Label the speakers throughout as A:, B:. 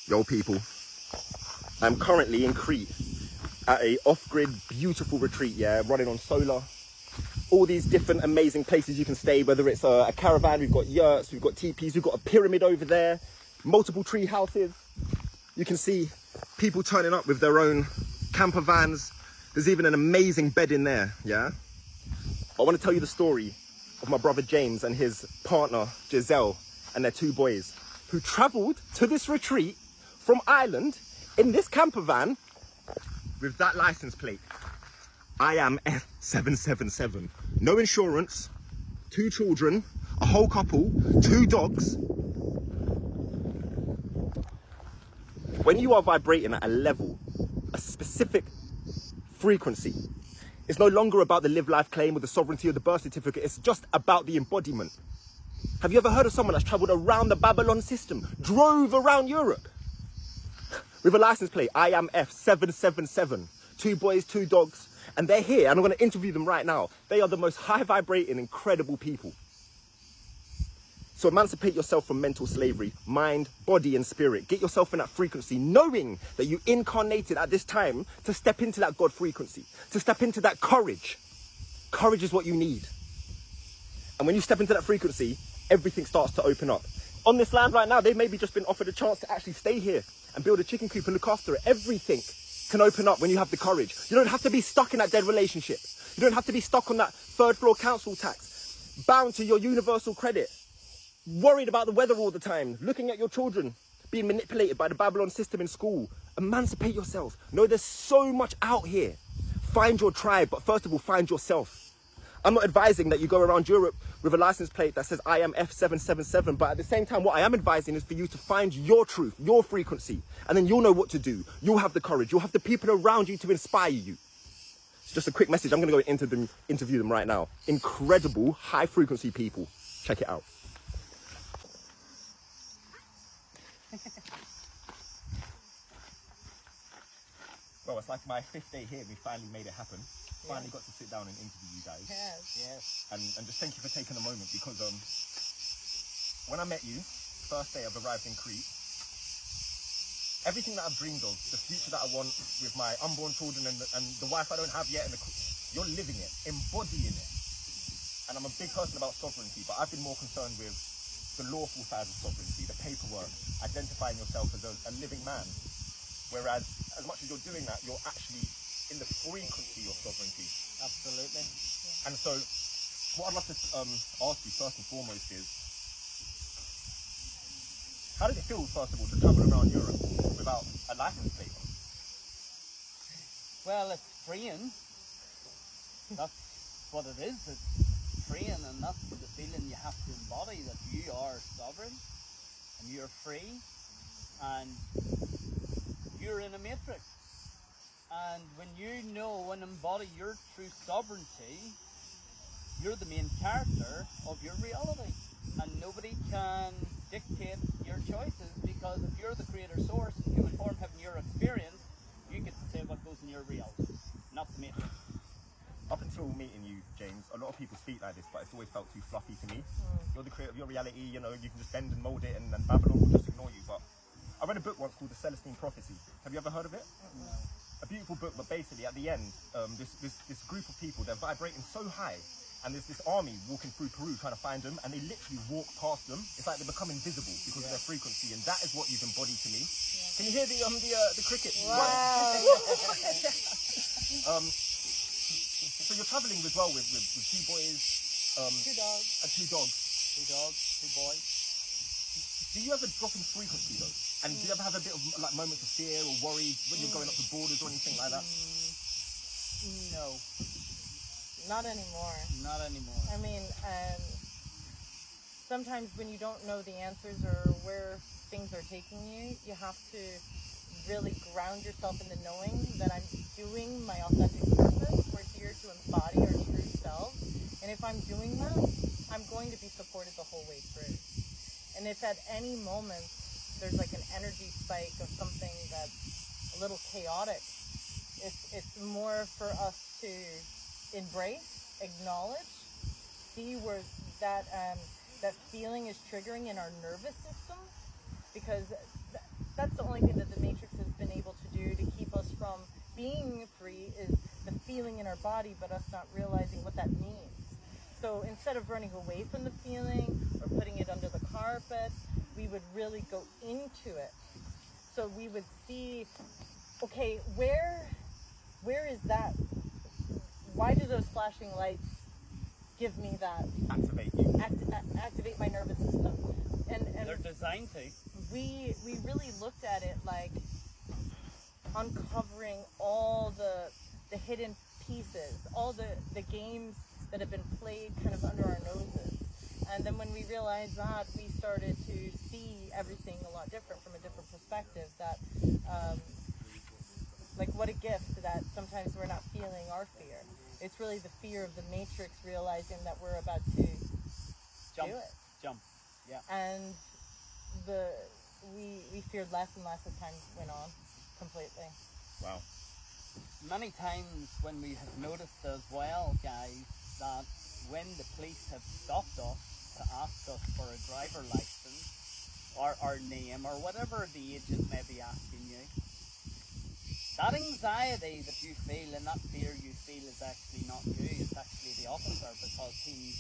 A: Yo people, I'm currently in Crete at a off-grid beautiful retreat, yeah, running on solar. All these different amazing places you can stay, whether it's a caravan, we've got yurts, we've got teepees, we've got a pyramid over there, multiple tree houses. You can see people turning up with their own camper vans. There's even an amazing bed in there, yeah? I want to tell you the story of my brother James and his partner Giselle and their 2 boys who traveled to this retreat from Ireland in this camper van with that license plate. I am F777. No insurance, 2 children, a whole couple, 2 dogs. When you are vibrating at a level, a specific frequency, it's no longer about the live life claim or the sovereignty or the birth certificate. It's just about the embodiment. Have you ever heard of someone that's traveled around the Babylon system, drove around Europe with a license plate? I am F777. 2 boys, 2 dogs, and they're here, and I'm going to interview them right now. They are the most high vibrating, incredible people. So emancipate yourself from mental slavery, mind, body, and spirit. Get yourself in that frequency, knowing that you incarnated at this time to step into that God frequency, to step into that courage. Courage is what you need. And when you step into that frequency, everything starts to open up. On this land right now, they've maybe just been offered a chance to actually stay here and build a chicken coop and look after it. Everything can open up when you have the courage. You don't have to be stuck in that dead relationship. You don't have to be stuck on that 3rd floor council tax, bound to your universal credit, worried about the weather all the time, looking at your children being manipulated by the Babylon system in school. Emancipate yourself. No, there's so much out here. Find your tribe, but first of all, find yourself. I'm not advising that you go around Europe with a license plate that says I am F777, but at the same time, what I am advising is for you to find your truth, your frequency, and then you'll know what to do. You'll have the courage. You'll have the people around you to inspire you. It's just a quick message. I'm going to go interview them right now. Incredible, high frequency people. Check it out. Well, it's like my 5th day here. We finally made it happen. Finally got to sit down and interview you guys.
B: Yes.
A: And just thank you for taking a moment, because when I met you, first day I've arrived in Crete, everything that I've dreamed of, the future that I want with my unborn children and the wife I don't have yet, and you're living it, embodying it. And I'm a big person about sovereignty, but I've been more concerned with the lawful side of sovereignty, the paperwork, identifying yourself as a living man. Whereas, as much as you're doing that, you're actually in the frequency of sovereignty.
B: Absolutely.
A: And so, what I'd love to ask you first and foremost is, how does it feel, first of all, to travel around Europe without a license plate on?
B: Well, it's freeing. That's what it is. It's freeing, and that's the feeling you have to embody, that you are sovereign and you're free and you're in a matrix. And when you know and embody your true sovereignty, you're the main character of your reality. And nobody can dictate your choices, because if you're the creator source in human form having your experience, you get to say what goes in your reality, not the matrix.
A: Up until meeting you, James, a lot of people speak like this, but it's always felt too fluffy to me. You're the creator of your reality, you know, you can just bend and mold it, and Babylon will just ignore you. But I read a book once called The Celestine Prophecy. Have you ever heard of it?
B: No.
A: A beautiful book, but basically at the end, this group of people, they're vibrating so high, and there's this army walking through Peru trying to find them, and they literally walk past them. It's like they become invisible because of their frequency, and that is what you've embodied to me. Can you hear the cricket?
B: Wow.
A: So you're traveling as well with 2 boys,
B: 2 dogs.
A: 2 dogs.
B: 2 dogs, 2 boys.
A: Do you ever drop in frequency though? And do you ever have a bit of like moments of fear or worry when you're going up to borders or anything like that?
B: No,
C: Not anymore.
B: not anymore.
C: I mean, sometimes when you don't know the answers or where things are taking you, you have to really ground yourself in the knowing that I'm doing my authentic purpose. We're here to embody our true selves. And if I'm doing that, I'm going to be supported the whole way through. And if at any moment there's like an energy spike of something that's a little chaotic, it's more for us to embrace, acknowledge, see where that feeling is triggering in our nervous system, because that's the only thing that the Matrix has been able to do to keep us from being free, is the feeling in our body, but us not realizing what that means. So instead of running away from the feeling or putting it under the carpet, we would really go into it. So we would see, okay, where is that? Why do those flashing lights give me that?
A: Activate you.
C: Activate my nervous system. And
B: They're designed to.
C: we really looked at it like uncovering all the hidden pieces, all the games that have been played kind of under our noses. And then when we realized that, we started to see everything a lot different from a different perspective. That like, what a gift that sometimes we're not feeling our fear. It's really the fear of the Matrix realizing that we're about to
B: Jump.
C: do it.
B: Jump. Yeah.
C: And we feared less and less as time went on, completely.
A: Wow.
B: Many times when we have noticed as well, guys, that when the police have stopped us to ask us for a driver license or our name or whatever the agent may be asking you, that anxiety that you feel and that fear you feel is actually not you. It's actually the officer, because he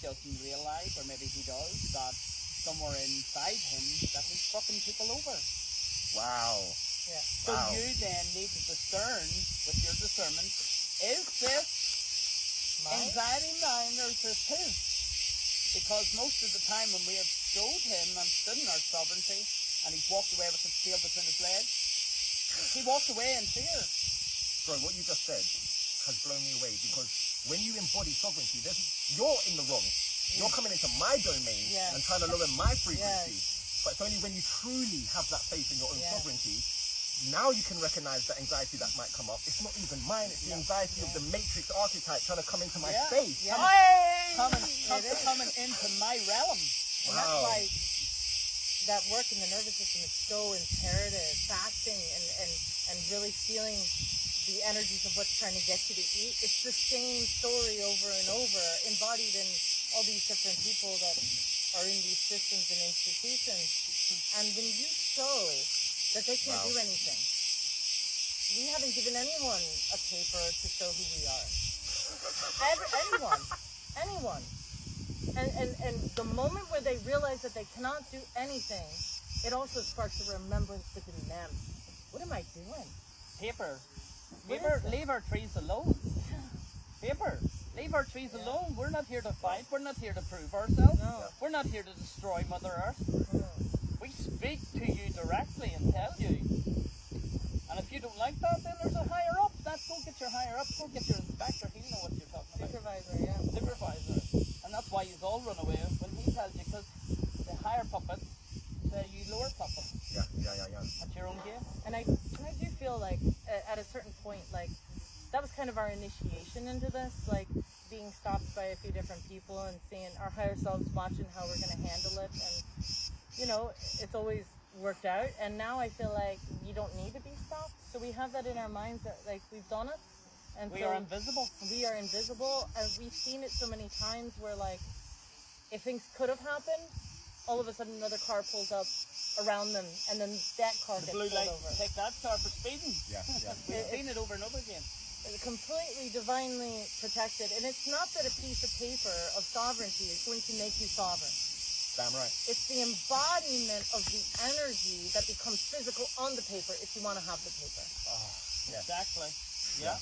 B: doesn't realise, or maybe he does, that somewhere inside him that he's fucking people over.
A: Wow.
C: Yeah.
B: So
A: Wow.
B: you then need to discern with your discernment, is this anxiety mine or is this his? Because most of the time when we have showed him and stood in our sovereignty and he's walked away with his tail between his legs, he walked away in fear.
A: Bro, what you just said has blown me away, because when you embody sovereignty, you're in the wrong. You're coming into my domain
C: Yeah.
A: and trying to lower my frequency. But it's only when you truly have that faith in your own sovereignty, now you can recognize the anxiety that might come up. It's not even mine, it's the anxiety of the Matrix archetype trying to come into my space.
C: Yeah.
B: Coming into my realm.
C: And that's why that work in the nervous system is so imperative. Fasting and really feeling the energies of what's trying to get you to eat. It's the same story over and over, embodied in all these different people that are in these systems and institutions. And when you show that they can't do anything, we haven't given anyone a paper to show who we are. Anyone. And the moment where they realize that they cannot do anything, it also sparks a remembrance within them. What am I doing?
B: Paper.
C: What
B: Paper,
C: is it?
B: leave our trees alone. Paper. Leave our trees alone. We're not here to fight. We're not here to prove ourselves.
C: No.
B: We're not here to destroy Mother Earth. We speak to you directly and tell you. And if you don't like that, then there's a higher up. Go get your higher up. Go get your inspector. He'll know what you're talking about. Supervisor. And that's why you all run away when he tells you, because the higher puppets tell you lower puppets
A: Yeah.
B: at your own game.
C: And I do feel like at a certain point, like that was kind of our initiation into this, like being stopped by a few different people and seeing our higher selves watching how we're going to handle it. And, you know, it's always worked out. And now I feel like you don't need to be stopped. So we have that in our minds that, like, we've done it. And
B: We
C: so
B: are invisible.
C: we are invisible. And we've seen it so many times where, like, if things could have happened, all of a sudden another car pulls up around them, and then that car
B: The
C: gets
B: blue
C: pulled
B: light,
C: over.
B: take that car for speeding.
A: Yeah.
B: We've seen it over and over again.
C: It's completely divinely protected, and it's not that a piece of paper of sovereignty is going to make you sovereign.
A: Damn right.
C: It's the embodiment of the energy that becomes physical on the paper if you want to have the paper.
A: Yeah.
B: Exactly. Yeah.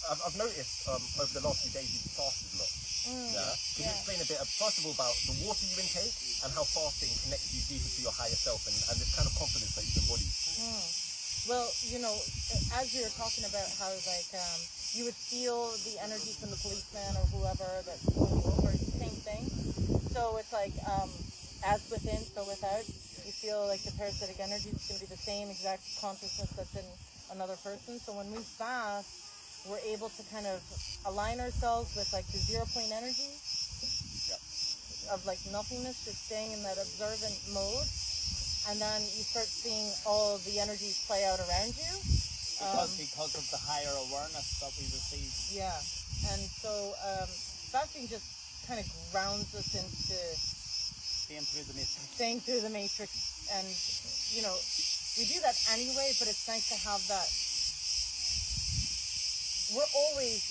A: I've noticed over the last few days you've fasted a lot. Yeah. Can you explain a bit, first of all, about the water you intake and how fasting connects you deeper to your higher self and this kind of confidence that you embody?
C: Well, you know, as you were talking about how, like, you would feel the energy from the policeman or whoever that's pulling you over, it's the same thing. So it's like, as within, so without. You feel like the parasitic energy is going to be the same exact consciousness that's in another person. So when we fast, we're able to kind of align ourselves with, like, the 0 point energy of, like, nothingness, just staying in that observant mode. And then you start seeing all of the energies play out around you.
B: Because of the higher awareness that we receive.
C: Yeah. And so fasting just kind of grounds us into
B: Staying through the matrix.
C: staying through the matrix. And, you know, we do that anyway, but it's nice to have that. We're always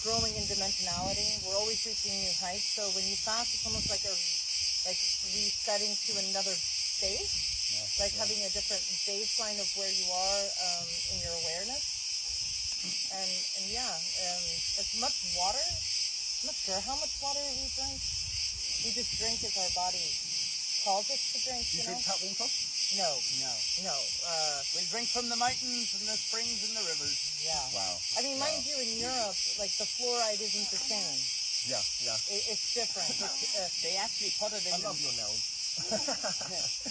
C: growing in dimensionality. We're always reaching new heights. So when you fast, it's almost like resetting to another base, like having a different baseline of where you are in your awareness. And yeah, as much water. I'm not sure how much water we drink. We just drink as our body calls us to drink.
A: You
C: You know?
A: drink tap water?
C: No,
B: No.
C: no.
B: We drink from the mountains and the springs and the rivers.
C: Yeah.
A: Wow.
C: I mean, mind you, in Europe, like the fluoride isn't the same.
A: Yeah, yeah.
C: It's different. It's,
B: They actually put it in.
A: I love your nails.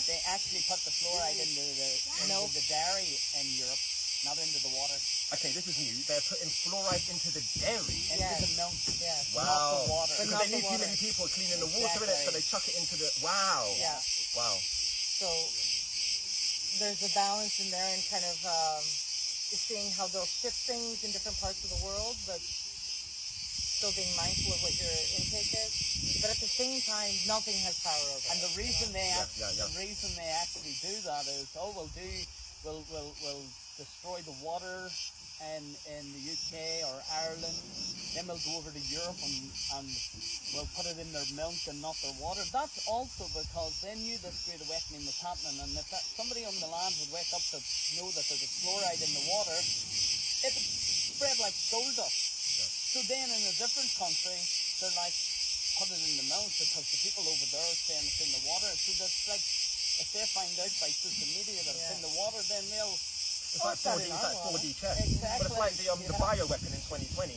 B: They actually put the fluoride into the dairy in Europe, not into the water.
A: Okay, this is new. They're putting fluoride into the dairy.
B: Into
C: Yes.
B: the milk.
C: yes.
A: Wow.
B: Not the water.
C: But
A: Because
C: not
A: they need
C: the
A: too
C: water.
A: many people cleaning the water in it, so
B: Exactly.
A: they chuck it into the. Wow.
C: Yeah.
A: Wow.
C: So there's a balance in there, and kind of seeing how they'll ship things in different parts of the world, but still being mindful of what your intake is. But at the same time, nothing has power over
B: And
C: it.
B: the reason they
A: Yeah.
B: the reason they actually do that is, we'll destroy the water in the UK or Ireland, then we'll go over to Europe and we'll put it in their milk and not their water. That's also because they knew this Great Awakening was happening, and if somebody on the land would wake up to know that there's a fluoride in the water, it would spread like gold dust. So then in a different country, they're like, put it in the milk because the people over there are saying it's in the water. So that's like, if they find out by social media that it's in the water, then they'll.
A: It's like 4D, it's like 4D chess.
B: Exactly.
A: But it's like the
B: Yeah.
A: bioweapon in 2020.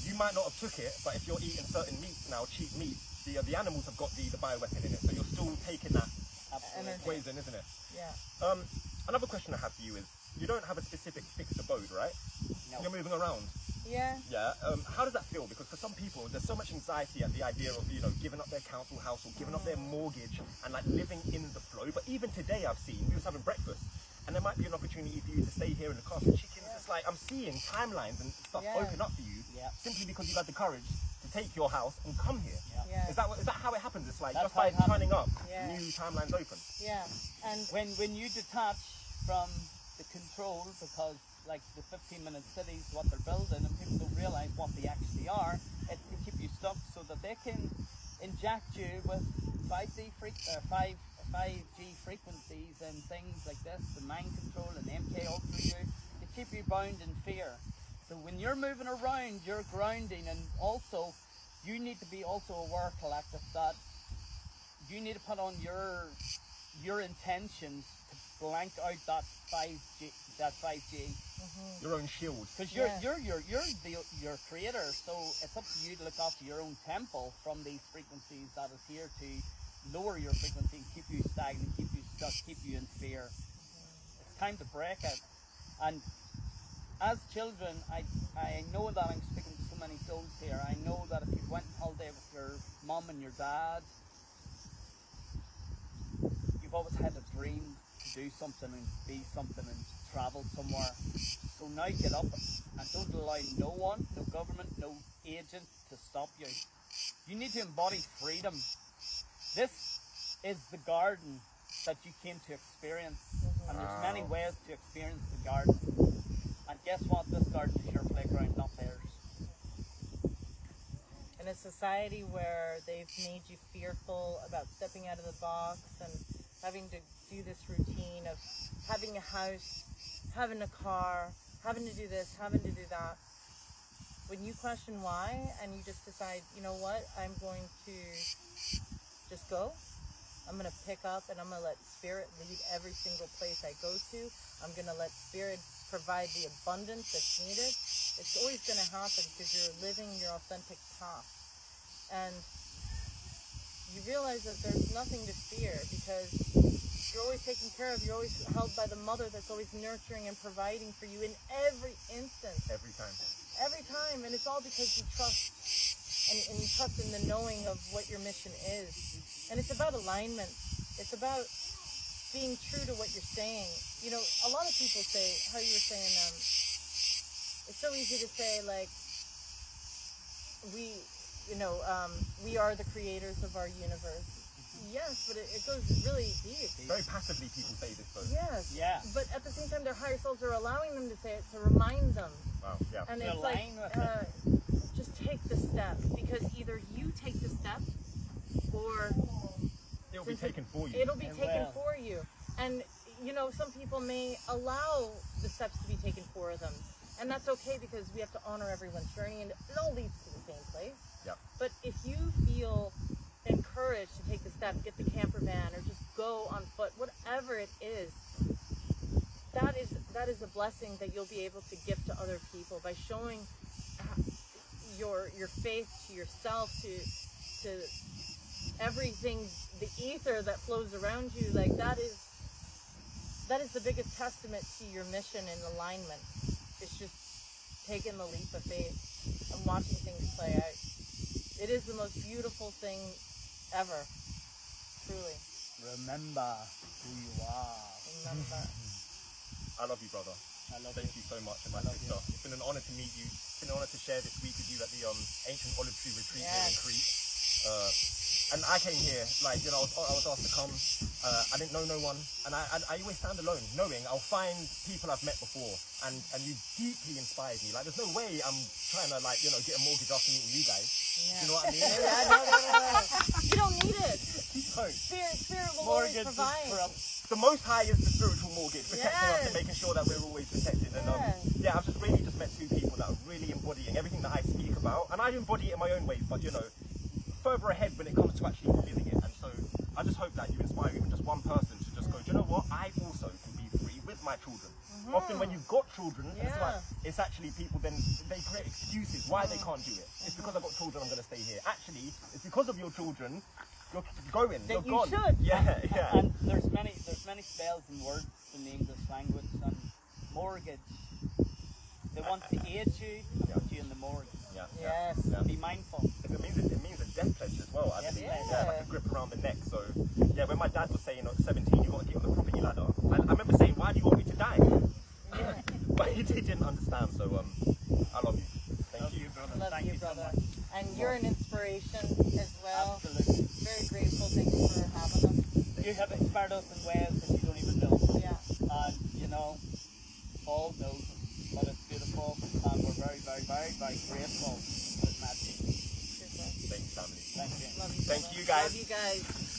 A: You might not have took it, but if you're eating certain meats now, cheap meat, the animals have got the bioweapon in it. So you're still taking that
B: Absolutely.
A: poison, isn't it?
C: Yeah.
A: Another question I have for you is, you don't have a specific fixed abode, right?
B: No.
A: You're moving around.
C: Yeah.
A: Yeah. How does that feel? Because for some people, there's so much anxiety at the idea of, giving up their council house or giving up their mortgage and like living in the flow. But even today, I've seen, we was having breakfast, and there might be an opportunity for you to stay here in the car for chickens. It's like I'm seeing timelines and stuff
C: Yeah.
A: open up for you
B: Yeah.
A: simply because you've had the courage to take your house and come here.
B: Yeah.
C: Yeah.
A: Is that how it happens? It's like
B: That's
A: just
B: how
A: by
B: it happens.
A: turning up,
C: Yeah.
A: new timelines open.
C: Yeah. And
B: When you detach from the control, because like the 15-minute cities, what they're building, and people don't realize what they actually are, it's to keep you stuck so that they can inject you with 5G frequencies and things like this, the mind control and MK all through you, to keep you bound in fear. So when you're moving around, you're grounding, and also you need to be also aware, collective, that you need to put on your intentions to blank out that 5G.
A: Your own shield.
B: Because
C: Yeah.
B: you're your creator, so it's up to you to look after your own temple from these frequencies that is here to lower your frequency and keep you stagnant, keep you stuck, keep you in fear. It's time to break it. And as children, I know that I'm speaking to so many souls here. I know that if you went on holiday with your mum and your dad, you've always had a dream to do something and be something and travel somewhere. So now get up and don't allow no one, no government, no agent to stop you. You need to embody freedom. This is the garden that you came to experience. And there's many ways to experience the garden. And guess what? This garden is your playground, not theirs.
C: in a society where they've made you fearful about stepping out of the box and having to do this routine of having a house, having a car, having to do this, having to do that. When you question why and you just decide, you know what, I'm going to just go. I'm going to pick up and I'm going to let Spirit lead every single place I go to. I'm going to let Spirit provide the abundance that's needed. It's always going to happen because you're living your authentic path. And you realize that there's nothing to fear because you're always taken care of. You're always held by the mother that's always nurturing and providing for you in every instance.
A: Every time.
C: Every time. And it's all because you trust and you trust in the knowing of what your mission is. And it's about alignment. It's about being true to what you're saying. You know, a lot of people say, how you were saying, it's so easy to say, like, we are the creators of our universe. Yes, but it goes really deep.
A: Very passively people say this though.
C: Yes.
B: Yeah.
C: But at the same time, their higher selves are allowing them to say it to remind them.
A: Wow, yeah.
C: And
B: To
C: it's like,
B: align with
C: just take the step, because either you take the step or
A: It'll be
C: since
A: taken for you.
C: it'll be
B: It
C: taken
B: will.
C: for you. And you know, some people may allow the steps to be taken for them, and that's okay, because we have to honor everyone's journey, and it all leads to the same place.
A: Yeah.
C: But if you feel encouraged to take the step, get the camper van, or just go on foot, whatever it is, that is a blessing that you'll be able to give to other people by showing your faith to yourself, to everything, the ether that flows around you. Like that is the biggest testament to your mission and alignment. It's just taking the leap of faith and watching things play out. It is the most beautiful thing ever. Truly.
B: Remember who you are.
C: Remember.
A: I love you, brother.
B: I love
A: Thank
B: you.
A: you so much, and my
B: I love
A: sister. It's been an honor to meet you. It's been an honor to share this week with you at the Ancient Olive Tree Retreat here in
C: Yes.
A: Crete. And I came here, like, you know, I was asked to come. I didn't know no one, and I always stand alone, knowing I'll find people I've met before, and you deeply inspired me. Like, there's no way I'm trying to, like, you know, get a mortgage after meeting you guys.
C: Yeah.
A: You know what I mean?
C: Yeah, no. You don't need it.
A: No.
C: Spirit will always
B: Mortgage is
C: provide.
B: corrupt.
A: The Most High is the spiritual mortgage, protecting us
C: Yes.
A: and making sure that we're always protected. And
C: Yeah.
A: I've just really met two people that are really embodying everything that I speak about, and I embody it in my own ways. But you know, further ahead when it comes to actually living it. And so I just hope that you inspire even just one person to just go, do you know what? I also can be free with my children. Often when you've got children, it's like it's actually people then they create excuses why they can't do it. It's because I've got children, I'm going to stay here. Actually, it's because of your children. You're going.
C: That
A: You're
C: you
A: gone.
C: should.
A: Yeah, yeah.
B: And there's many spells and words in the English language, and mortgage. They want to aid you and put you in the mortgage.
A: Yeah.
C: Yes.
A: Yeah.
B: Be mindful.
A: It means a death pledge as well. I
B: Yes,
A: believe.
B: yes.
A: Yeah, like a grip around the neck. So yeah, when my dad was saying at 17, you got to get on the property ladder. I remember saying, why do you want me to die?
C: Yeah.
A: But he didn't understand. So I love you. Thank
B: Love
A: you.
B: you, brother.
C: Love
B: Thank
C: you,
B: you so
C: brother.
B: much.
C: And you're an inspiration as well.
B: Absolutely.
C: Very grateful. Thank you for having us.
B: You have inspired us in ways that you don't even know.
C: Yeah.
B: And you know, all knows it, but it's beautiful, and we're very, very, very, very grateful that Matt came.
C: Super.
A: Thanks, family.
B: Thank you.
C: Love you.
A: Thank
C: brother.
A: you, guys.
C: Love you guys.